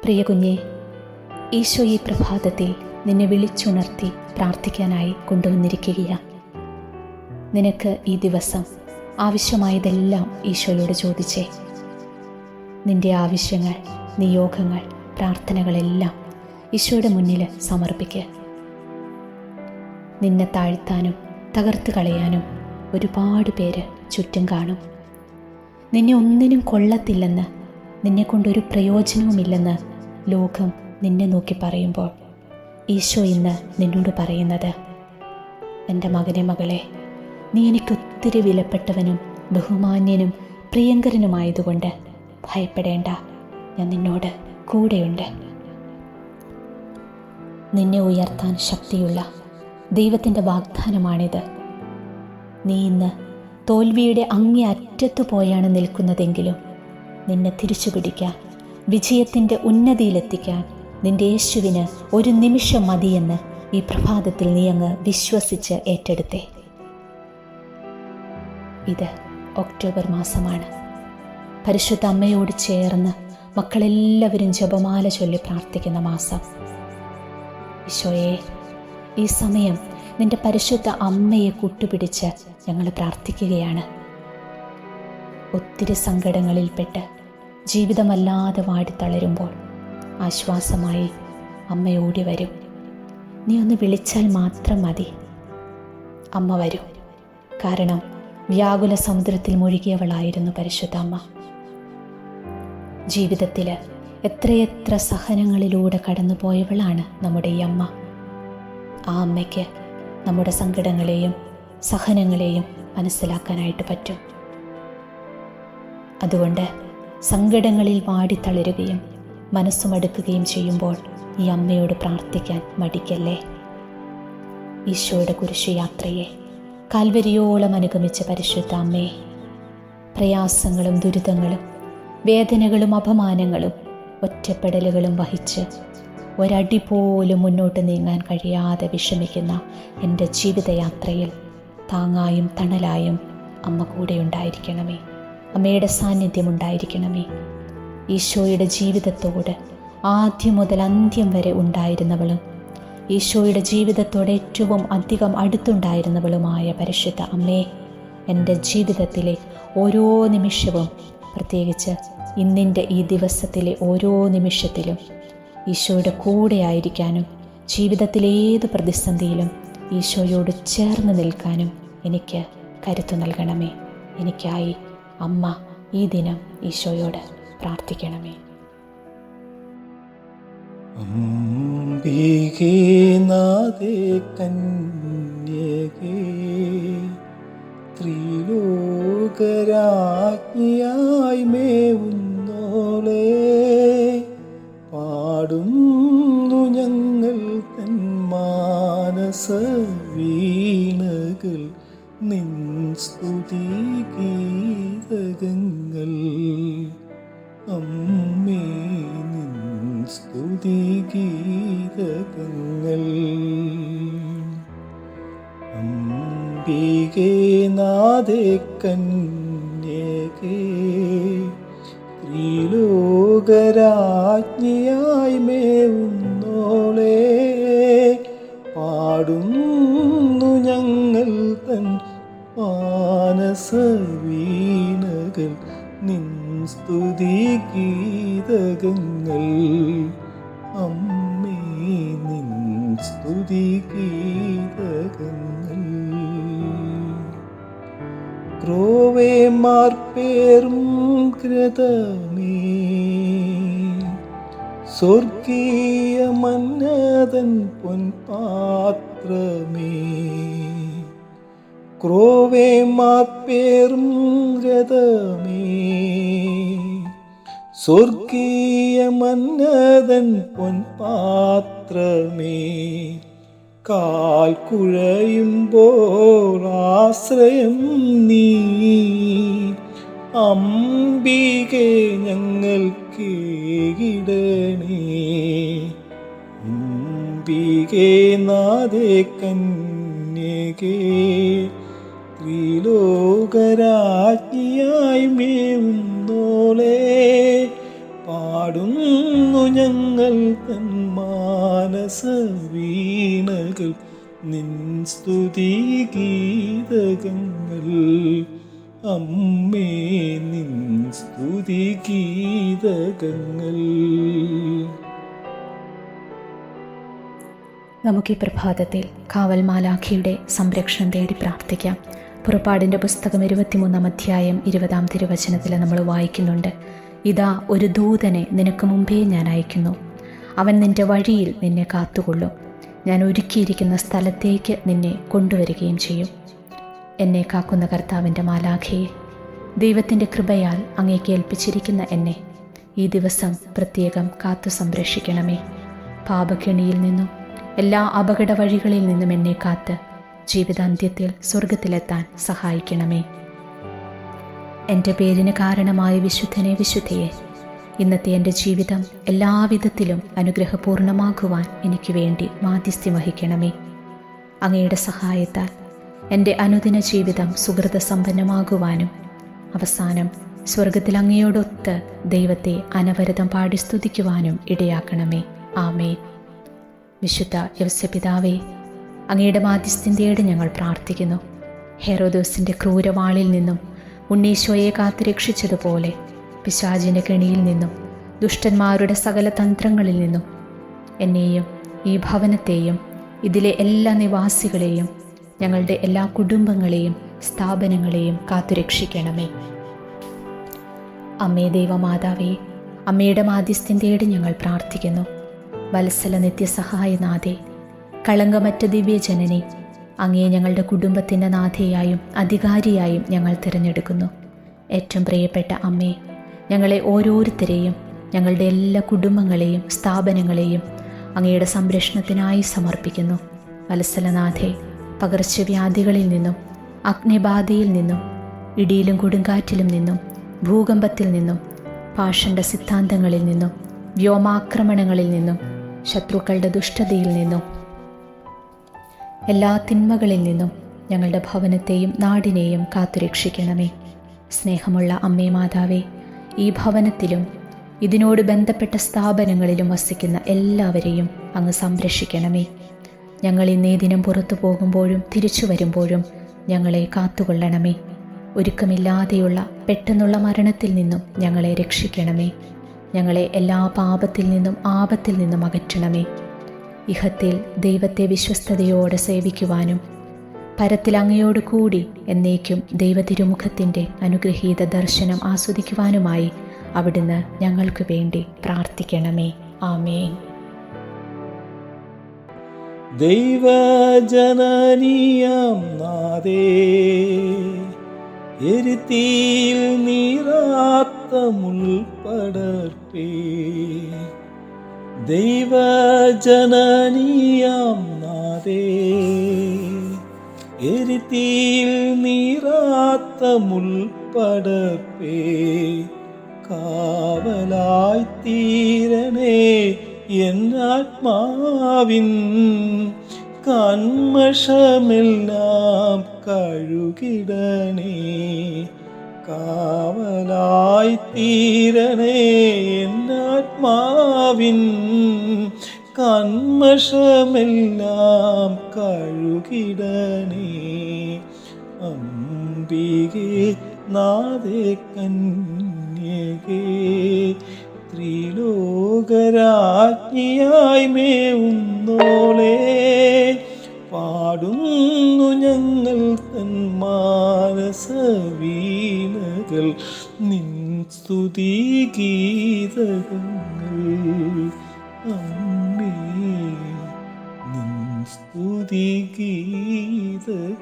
പ്രിയ കുഞ്ഞെ, ഈശോ ഈ പ്രഭാതത്തിൽ നിന്നെ വിളിച്ചുണർത്തി പ്രാർത്ഥിക്കാനായി കൊണ്ടുവന്നിരിക്കുകയാണ്. നിനക്ക് ഈ ദിവസം ആവശ്യമായതെല്ലാം ഈശോയോട് ചോദിച്ചേ. നിന്റെ ആവശ്യങ്ങൾ, നിയോഗങ്ങൾ, പ്രാർത്ഥനകളെല്ലാം ഈശോയുടെ മുന്നിൽ സമർപ്പിക്കുക. നിന്നെ താഴ്ത്താനും തകർത്ത് കളയാനും ഒരുപാട് പേര് ചുറ്റും കാണും. നിന്നെ ഒന്നിനും കൊള്ളത്തില്ലെന്ന്, നിന്നെക്കൊണ്ടൊരു പ്രയോജനവുമില്ലെന്ന് ലോകം നിന്നെ നോക്കി പറയുമ്പോൾ ഈശോ ഇന്ന് നിന്നോട് പറയുന്നത്, എൻ്റെ മകനെ, മകളെ, നീ എനിക്കൊത്തിരി വിലപ്പെട്ടവനും ബഹുമാന്യനും പ്രിയങ്കരനുമായതുകൊണ്ട് ഭയപ്പെടേണ്ട, ഞാൻ നിന്നോട് കൂടെയുണ്ട്. നിന്നെ ഉയർത്താൻ ശക്തിയുള്ള ദൈവത്തിൻ്റെ വാഗ്ദാനമാണിത്. നീ ഇന്ന് തോൽവിയുടെ അങ്ങേ അറ്റത്തു പോയാണ് നിൽക്കുന്നതെങ്കിലും നിന്നെ തിരിച്ചു പിടിക്കാൻ, വിജയത്തിൻ്റെ ഉന്നതിയിലെത്തിക്കാൻ നിന്റെ യേശുവിന് ഒരു നിമിഷം മതിയെന്ന് ഈ പ്രഭാതത്തിൽ നീ അങ്ങ് വിശ്വസിച്ച് ഏറ്റെടുത്തേ. ഇത് ഒക്ടോബർ മാസമാണ്. പരിശുദ്ധ അമ്മയോട് ചേർന്ന് മക്കളെല്ലാവരും ജപമാല ചൊല്ലി പ്രാർത്ഥിക്കുന്ന മാസം. ഈശോയെ, ഈ സമയം നിന്റെ പരിശുദ്ധ അമ്മയെ കൂട്ടുപിടിച്ച് ഞങ്ങൾ പ്രാർത്ഥിക്കുകയാണ്. ഒത്തിരി സങ്കടങ്ങളിൽപ്പെട്ട് ജീവിതമല്ലാതെ വാടിത്തളരുമ്പോൾ ആശ്വാസമായി അമ്മ ഓടി വരും. നീ ഒന്ന് വിളിച്ചാൽ മാത്രം മതി, അമ്മ വരും. കാരണം വ്യാകുല സമുദ്രത്തിൽ മുഴുകിയവളായിരുന്നു പരിശുദ്ധ അമ്മ. ജീവിതത്തിൽ എത്രയെത്ര സഹനങ്ങളിലൂടെ കടന്നുപോയവളാണ് നമ്മുടെ ഈ അമ്മ. ആ അമ്മയ്ക്ക് നമ്മുടെ സങ്കടങ്ങളെയും സഹനങ്ങളെയും മനസ്സിലാക്കാനായിട്ട് പറ്റും. അതുകൊണ്ട് സങ്കടങ്ങളിൽ വാടിത്തളരുകയും മനസ്സുമടുക്കുകയും ചെയ്യുമ്പോൾ ഈ അമ്മയോട് പ്രാർത്ഥിക്കാൻ മടിക്കല്ലേ. ഈശോയുടെ കുരിശുയാത്രയെ കാൽവരിയോളം അനുഗമിച്ച പരിശുദ്ധ അമ്മേ, പ്രയാസങ്ങളും ദുരിതങ്ങളും വേദനകളും അപമാനങ്ങളും ഒറ്റപ്പെടലുകളും വഹിച്ച് ഒരടി പോലും മുന്നോട്ട് നീങ്ങാൻ കഴിയാതെ വിഷമിക്കുന്ന എൻ്റെ ജീവിതയാത്രയിൽ താങ്ങായും തണലായും അമ്മ കൂടെ ഉണ്ടായിരിക്കണമേ. അമ്മയുടെ സാന്നിധ്യം ഉണ്ടായിരിക്കണമേ. ഈശോയുടെ ജീവിതത്തോട് ആദ്യം മുതൽ അന്ത്യം വരെ ഉണ്ടായിരുന്നവളും ഈശോയുടെ ജീവിതത്തോട് ഏറ്റവും അധികം അടുത്തുണ്ടായിരുന്നവളുമായ പരിശുദ്ധ അമ്മേ, എൻ്റെ ജീവിതത്തിലെ ഓരോ നിമിഷവും, പ്രത്യേകിച്ച് ഇന്നിൻ്റെ ഈ ദിവസത്തിലെ ഓരോ നിമിഷത്തിലും ഈശോയുടെ കൂടെ ആയിരിക്കാനും ജീവിതത്തിലേത് പ്രതിസന്ധിയിലും ഈശോയോട് ചേർന്ന് നിൽക്കാനും എനിക്ക് കരുത്തു നൽകണമേ. എനിക്കായി അമ്മ ഈ ദിനം ഈശോയോട് പ്രാർത്ഥിക്കണമേ. അംബികേ നാഥേ കന്യകേ, ത്രിലോകരാജ്ഞിയായി മേവുന്നോളേ, പാടുന്നു ഞങ്ങൾ തൻ മാനസ വീണകൾ നിൻ സ്തുതി ഗീതകങ്ങൾ. അമ്മേ, നിൻ സ്തുതി ഗീതകങ്ങൾ. അംബികേ നാഥേ കന്യകേ, ത്രിലോകരാജ്ഞിയായി മേവുന്നോളേ, പാടുന്നു ഞങ്ങൾ തൻ മാനസ വീണകൾ നിൻ സ്തുതി ഗീതകങ്ങൾ. അമ്മേ, നിൻ സ്തുതി ഗീതകങ്ങൾ. ക്രോവേ മാർപ്പേറും കൃതമേ, സ്വർഗീയ മന്നതൻ പൊൻപാത്രമേ, ക്രോവേ മാർപ്പേറും രഥമേ, സ്വർഗീയ മന്നതൻ പൊൻപാത്രമേ, കാൽ കുഴയുമ്പോൾ ആശ്രയം നീ, അംബികേ ഞങ്ങൾക്കേകിടണേ. അംബികേ നാഥേ കന്യകേ, ത്രിലോകരാജ്ഞിയായി മേവുന്നോളേ, പാടുന്നു ഞങ്ങൾ തൻ മാനസ വീണകൾ നിൻ സ്തുതി ഗീതകങ്ങൾ. അമ്മേ നിൻ സ്തുതി ഗീതകങ്ങൾ. നമുക്ക് ഈ പ്രഭാതത്തിൽ കാവൽ മാലാഖയുടെ സംരക്ഷണം തേടി പ്രാർത്ഥിക്കാം. പുറപ്പാടിൻ്റെ പുസ്തകം 23-ാം അധ്യായം 20-ാം തിരുവചനത്തിൽ നമ്മൾ വായിക്കുന്നുണ്ട്, ഇതാ ഒരു ദൂതനെ നിനക്ക് മുമ്പേ ഞാൻ അയക്കുന്നു, അവൻ നിൻ്റെ വഴിയിൽ നിന്നെ കാത്തുകൊള്ളും, ഞാൻ ഒരുക്കിയിരിക്കുന്ന സ്ഥലത്തേക്ക് നിന്നെ കൊണ്ടുവരികയും ചെയ്യും. എന്നെ കാക്കുന്ന കർത്താവിൻ്റെ മാലാഖയെ, ദൈവത്തിൻ്റെ കൃപയാൽ അങ്ങേക്ക് ഏൽപ്പിച്ചിരിക്കുന്ന എന്നെ ഈ ദിവസം പ്രത്യേകം കാത്തു സംരക്ഷിക്കണമേ. പാപക്കെണിയിൽ നിന്നും എല്ലാ അപകട വഴികളിൽ നിന്നും എന്നെ കാത്ത് ജീവിതാന്ത്യത്തിൽ സ്വർഗത്തിലെത്താൻ സഹായിക്കണമേ. എൻ്റെ പേരിന് കാരണമായ വിശുദ്ധനെ, വിശുദ്ധയെ, ഇന്നത്തെ എൻ്റെ ജീവിതം എല്ലാവിധത്തിലും അനുഗ്രഹപൂർണമാക്കുവാൻ എനിക്ക് വേണ്ടി മാധ്യസ്ഥ്യം വഹിക്കണമേ. അങ്ങയുടെ സഹായത്താൽ എൻ്റെ അനുദിന ജീവിതം സുഹൃത സമ്പന്നമാകുവാനും അവസാനം സ്വർഗത്തിൽ അങ്ങയോടൊത്ത് ദൈവത്തെ അനവരതം പാടി സ്തുതിക്കുവാനും ഇടയാക്കണമേ. ആമേൻ. വിശുദ്ധ യൗസപിതാവേ, അങ്ങയുടെ മാധ്യസ്ഥ്യം തേടി ഞങ്ങൾ പ്രാർത്ഥിക്കുന്നു. ഹെരോദോസിൻ്റെ ക്രൂരവാളിൽ നിന്നും ഉണ്ണീശോയെ കാത്തുരക്ഷിച്ചതുപോലെ പിശാചിൻ്റെ കെണിയിൽ നിന്നും ദുഷ്ടന്മാരുടെ സകല തന്ത്രങ്ങളിൽ നിന്നും എന്നെയും ഈ ഭവനത്തെയും ഇതിലെ എല്ലാ നിവാസികളെയും ഞങ്ങളുടെ എല്ലാ കുടുംബങ്ങളെയും സ്ഥാപനങ്ങളെയും കാത്തുരക്ഷിക്കണമേ. അമ്മേ ദൈവമാതാവേ, അമ്മയുടെ മാധ്യസ്ഥ്യം തേടി ഞങ്ങൾ പ്രാർത്ഥിക്കുന്നു. വത്സല നിത്യസഹായനാഥേ, കളങ്കമറ്റ ദിവ്യജനനെ, അങ്ങേ ഞങ്ങളുടെ കുടുംബത്തിൻ്റെ നാഥയായും അധികാരിയായും ഞങ്ങൾ തിരഞ്ഞെടുക്കുന്നു. ഏറ്റവും പ്രിയപ്പെട്ട അമ്മേ, ഞങ്ങളെ ഓരോരുത്തരെയും ഞങ്ങളുടെ എല്ലാ കുടുംബങ്ങളെയും സ്ഥാപനങ്ങളെയും അങ്ങയുടെ സംരക്ഷണത്തിനായി സമർപ്പിക്കുന്നു. വത്സലനാഥേ, പകർച്ചവ്യാധികളിൽ നിന്നും അഗ്നിബാധയിൽ നിന്നും ഇടിയിലും കൊടുങ്കാറ്റിലും നിന്നും ഭൂകമ്പത്തിൽ നിന്നും പാഷണ്ഡ സിദ്ധാന്തങ്ങളിൽ നിന്നും വ്യോമാക്രമണങ്ങളിൽ നിന്നും ശത്രുക്കളുടെ ദുഷ്ടതയിൽ നിന്നും എല്ലാ തിന്മകളിൽ നിന്നും ഞങ്ങളുടെ ഭവനത്തെയും നാടിനെയും കാത്തുരക്ഷിക്കണമേ. സ്നേഹമുള്ള അമ്മേ മാതാവേ, ഈ ഭവനത്തിലും ഇതിനോട് ബന്ധപ്പെട്ട സ്ഥാപനങ്ങളിലും വസിക്കുന്ന എല്ലാവരെയും അങ്ങ് സംരക്ഷിക്കണമേ. ഞങ്ങൾ ഇന്നേ ദിനം പുറത്തു പോകുമ്പോഴും തിരിച്ചു വരുമ്പോഴും ഞങ്ങളെ കാത്തുകൊള്ളണമേ. ഒരുക്കമില്ലാതെയുള്ള പെട്ടെന്നുള്ള മരണത്തിൽ നിന്നും ഞങ്ങളെ രക്ഷിക്കണമേ. ഞങ്ങളെ എല്ലാ പാപത്തിൽ നിന്നും ആപത്തിൽ നിന്നും അകറ്റണമേ. ഇഹത്തിൽ ദൈവത്തെ വിശ്വസ്തയോടെ സേവിക്കുവാനും പരത്തിൽ അങ്ങയോട് കൂടി എന്നേക്കും ദൈവതിരുമുഖത്തിൻ്റെ അനുഗ്രഹീത ദർശനം ആസ്വദിക്കുവാനുമായി അവിടുന്ന് ഞങ്ങൾക്ക് വേണ്ടി പ്രാർത്ഥിക്കണമേ. ആമേൻ. ദൈവജനനീയം നാദേ, എരുത്തിയിൽ നീറാത്ത മുൾപടർപ്പേ, ദൈവജനനീയം നാദേ, എരുത്തിയിൽ നീറാത്ത മുൾപടർപ്പേ, കാവലായി തീരണേ എന്നാത്മാവിൻ കന്മഷമെല്ലാം കഴുകിടണേ, കാവലായി തീരണേ എന്നാത്മാവിൻ കന്മഷമെല്ലാം കഴുകിടണേ. അംബികേ നാദേ കന്യകേ, ത്രിലോകരാജ്ഞിയായി മേവുന്നോളേ, പാടുന്നു ഞങ്ങൾ തൻ മാനസ വീണകൾ നിൻ സ്തുതി ഗീതകങ്ങൾ. അമ്മേ നിൻ സ്തുതി ഗീതകങ്ങൾ.